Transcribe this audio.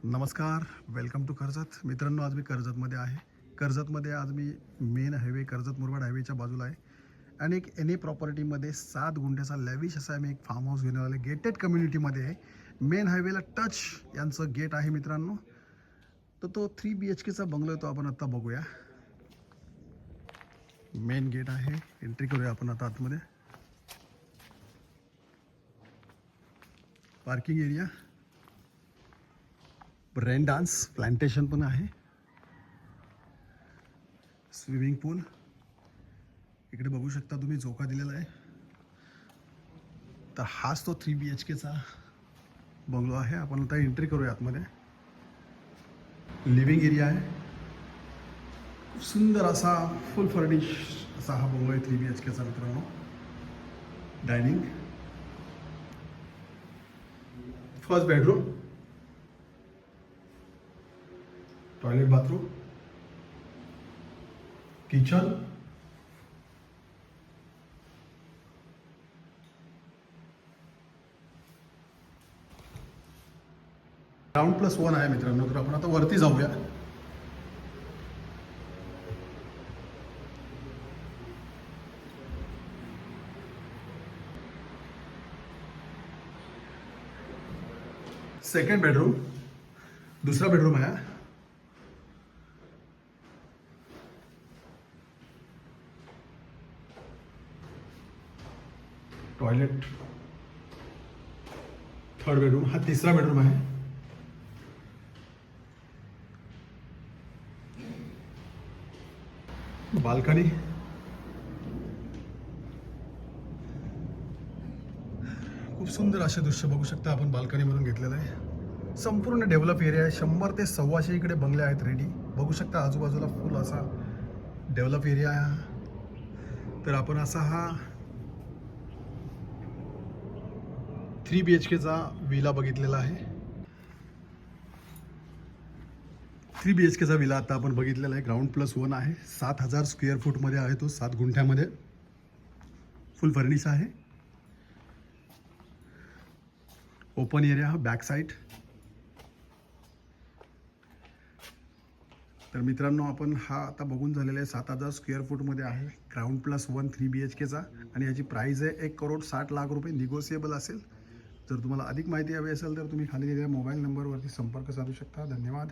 नमस्कार, welcome to Karjat. मित्रांनो, आज मी कर्जतमध्ये आहे. कर्जतमध्ये आज मी मेन हायवे कर्जत मुरबाड हायवेच्या बाजूला आहे आणि एक एन ए प्रॉपर्टीमध्ये 7 गुंठ्याचा लॅविश असा मी एक फार्म हाऊस घेऊन आले. गेटेड कम्युनिटीमध्ये आहे. मेन हायवेला टच यांचं गेट आहे मित्रांनो. तर तो 3 BHKचा बंगलो आहे, तो आपण आता बघूया. मेन गेट आहे, एंट्री करूया आपण आता आतमध्ये. Parking area, rain dance plantation पण आहे, स्विमिंग पूल इकडे बघू शकता तुम्ही, झोका दिलेला आहे. तर हाच तो 3 BHKचा बंगलो आहे. आपण आता एंट्री करूया आतमध्ये. लिव्हिंग एरिया आहे, खूप सुंदर असा फुल फर्निश असा हा बंगलो आहे 3 BHKचा मित्रांनो. Dining, first bedroom, toilet bathroom, kitchen, ग्राउंड+1 आहे मित्रांनो. तर आपण आता वरती जाऊया. सेकंड बेडरूम, दुसरा बेडरूम आहे. टॉयलेट, थर्ड बेडरूम, हा तिसरा बेडरूम आहे. बाल्कनी, खूप सुंदर असे दृश्य बघू शकता आपण. बाल्कनीमधून घेतलेलं आहे. संपूर्ण डेव्हलप एरिया आहे. 100 ते 125 इकडे बंगले आहेत रेडी. बघू शकता आजूबाजूला फुल असा डेव्हलप एरिया आहे. तर आपण असा हा 3 BHKचा विला बघितलेला आहे. 3 BHKचा विला आता आपण बघितलेला आहे. ग्राउंड+1 आहे. 7000 स्क्वेअर फूटमध्ये आहे तो. 7 गुंठ्यामध्ये फुल फर्निश आहे. ओपन एरिया, हा बॅक साईड. तर मित्रांनो, आपण हा आता बघून झालेला आहे. 7000 स्क्वेअर फूटमध्ये आहे. ग्राउंड+1 3 BHKचा आणि याची प्राईस आहे 1,60,00,000 रुपये. निगोसिएबल असेल. जर तुम्हाला अधिक माहिती हवी असेल तर तुम्ही खाली दिलेल्या मोबाईल नंबरवरती संपर्क साधू शकता. धन्यवाद.